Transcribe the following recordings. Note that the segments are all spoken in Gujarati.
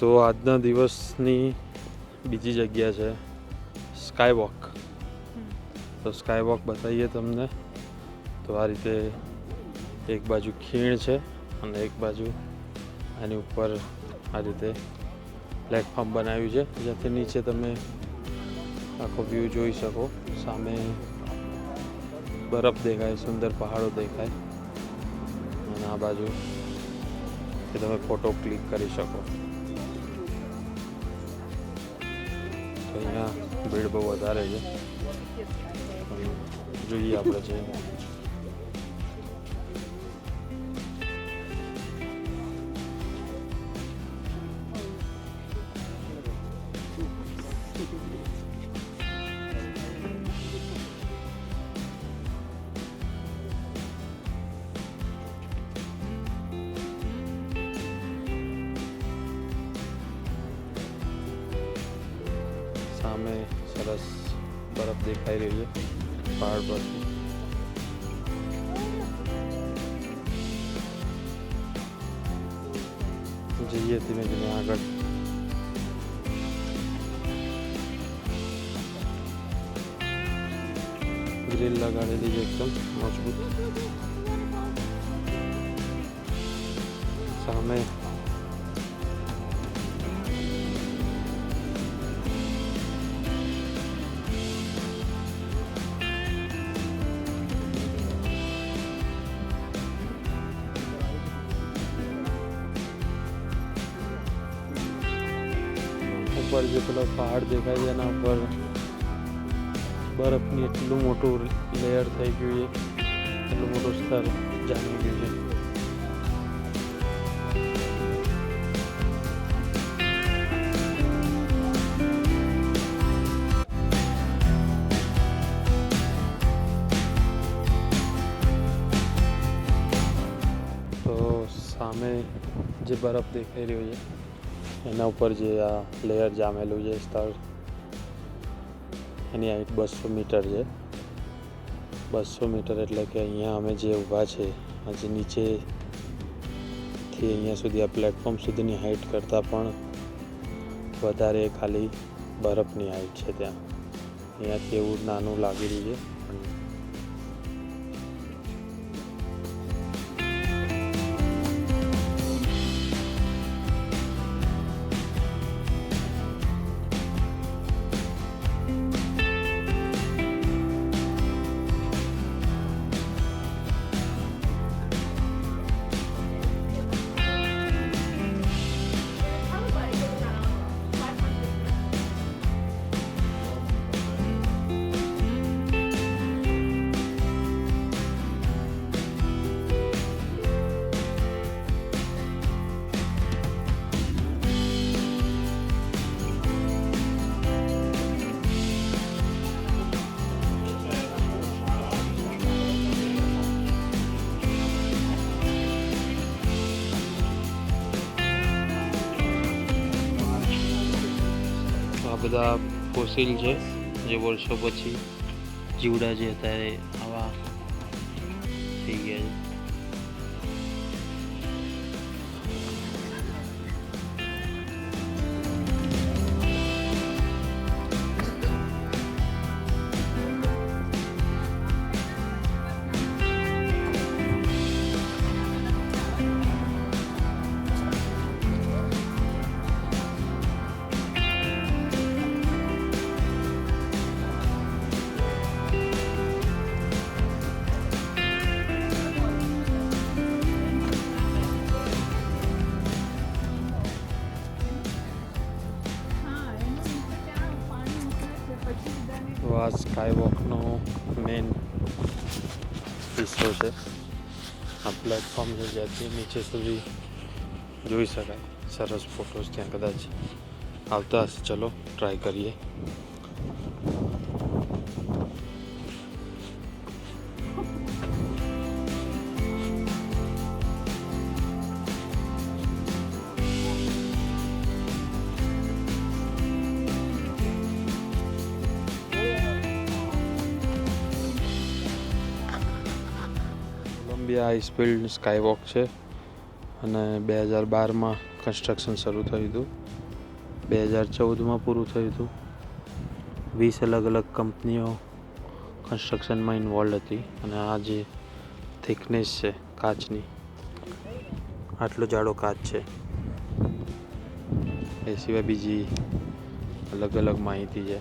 તો આજના દિવસની બીજી જગ્યા છે સ્કાય વોક. તો સ્કાય વોક બતાવીએ તમને. તો આ રીતે એક બાજુ ખીણ છે અને એક બાજુ આની ઉપર આ રીતે પ્લેટફોર્મ બનાવ્યું છે, જ્યાંથી નીચે તમે આખો વ્યૂ જોઈ શકો. સામે બરફ દેખાય, સુંદર પહાડો દેખાય અને આ બાજુ કે તમે ફોટો ક્લિક કરી શકો. તો અહીંયા ભીડ બહુ વધારે છે, જોઈએ આપણે છે. સામે સરસ બરફ દેખાઈ રહી છે પહાડ પરથી. જઈએ ધીમે ધીમે આગળ. ગ્રીલ લગાડેલી છે એકદમ મજબૂત. સામે ઉપર જે પેલો પહાડ દેખાય છે એના ઉપર બરફની એટલું મોટું લેયર થઈ ગયું છે, એટલું મોટું સ્તર જામી ગયું છે. તો સામે જે બરફ દેખાઈ રહ્યો છે એના ઉપર જે આ લેયર જામેલું છે સ્તર, એની હાઈટ 200 મીટર છે. 200 મીટર એટલે કે અહીંયા અમે જે ઊભા છે હજી નીચેથી અહીંયા સુધી આ પ્લેટફોર્મ સુધીની હાઈટ કરતાં પણ વધારે ખાલી બરફની હાઈટ છે. ત્યાં અહીંયાથી એવું નાનું લાગી રહ્યું છે. આ બધા ફોસિલ છે જે વર્ષો પછી જીવડા જે હતા એ આવા થઈ ગયા છે. તો આ સ્કાય વોકનો મેઇન હિસ્સો છે. આ પ્લેટફોર્મ છે જ્યાંથી નીચે સુધી જોઈ શકાય. સરસ ફોટોસ ત્યાં કદાચ આવતા હશે. ચલો ટ્રાય કરીએ. કોલંબિયા આઈસફિલ્ડ સ્કાય વોક છે અને 2012માં કન્સ્ટ્રક્શન શરૂ થયું હતું. 2014માં પૂરું થયું હતું. 20 અલગ અલગ કંપનીઓ કન્સ્ટ્રક્શનમાં ઇન્વોલ્વ હતી અને આ જે થિકનેસ છે કાચની, આટલો જાડો કાચ છે. એ સિવાય બીજી અલગ અલગ માહિતી છે.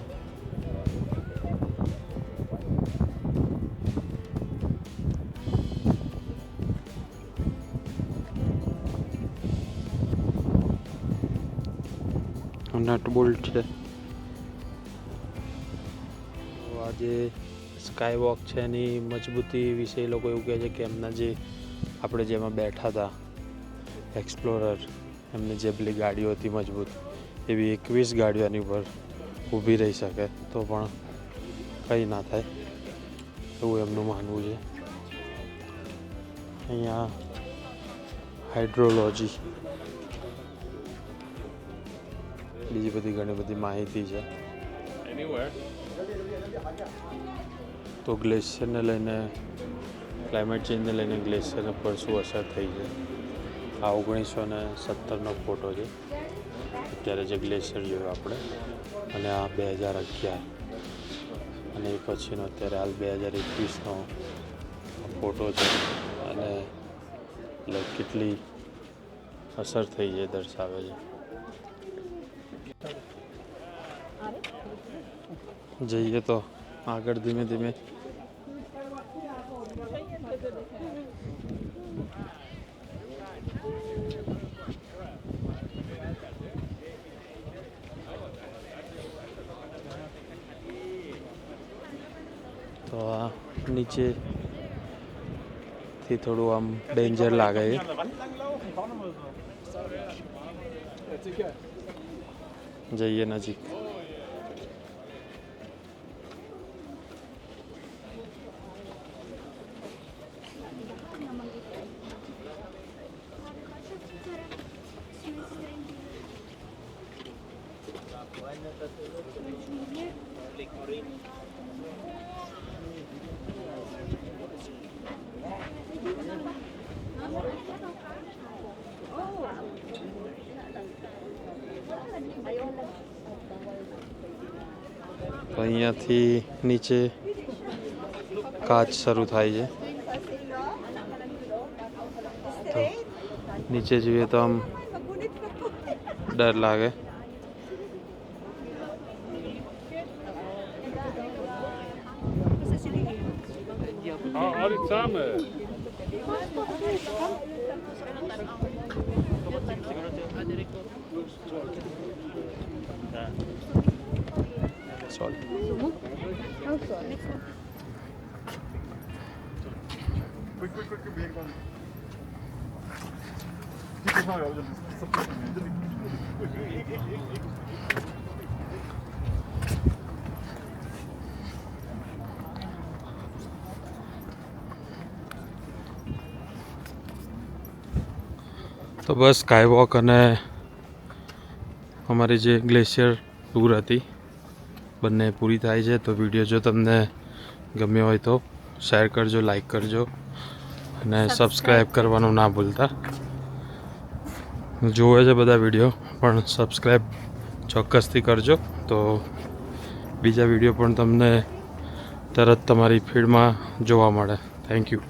નટ બોલ્ટ છે. આ જે સ્કાય વોક છે એની મજબૂતી વિશે એ લોકો એવું કહે છે કે એમના જે આપણે જેમાં બેઠા હતા એક્સપ્લોરર, એમની જે પેલી ગાડીઓ હતી મજબૂત, એવી 21 ગાડીઓ એની ઉપર ઊભી રહી શકે તો પણ કંઈ ના થાય એવું એમનું માનવું છે. અહીંયા હાઇડ્રોલોજી, બીજી બધી ઘણી બધી માહિતી છે. તો ગ્લેશિયરને લઈને, ક્લાઇમેટ ચેન્જને લઈને ગ્લેશિયર પર શું અસર થઈ છે. આ 1970નો ફોટો છે અત્યારે જે ગ્લેશિયર જોયું આપણે, અને આ 2011 અને એ પછીનો અત્યારે હાલ 2021નો ફોટો છે. અને કેટલી અસર થઈ છે દર્શાવે છે. જઈએ તો આગળ ધીમે ધીમે. તો આ નીચેથી થોડું આમ ડેન્જર લાગે છે. જઈએ નજીક. તો અહીંયાથી નીચે કાચ શરૂ થાય છે. તો નીચે જોઈએ તો આમ ડર લાગે. Alle zusammen. Sorry. તો બસ સ્કાય વોક અને અમારી જે ગ્લેશિયર ટૂર હતી બંને પૂરી થાય છે. તો વિડીયો જો તમને ગમ્યો હોય તો શેર કરજો, લાઈક કરજો અને સબસ્ક્રાઈબ કરવાનું ના ભૂલતા. જોવે છે બધા વિડીયો પણ સબસ્ક્રાઈબ ચોક્કસથી કરજો તો બીજા વિડીયો પણ તમને તરત તમારી ફીડમાં જોવા મળે. Thank you.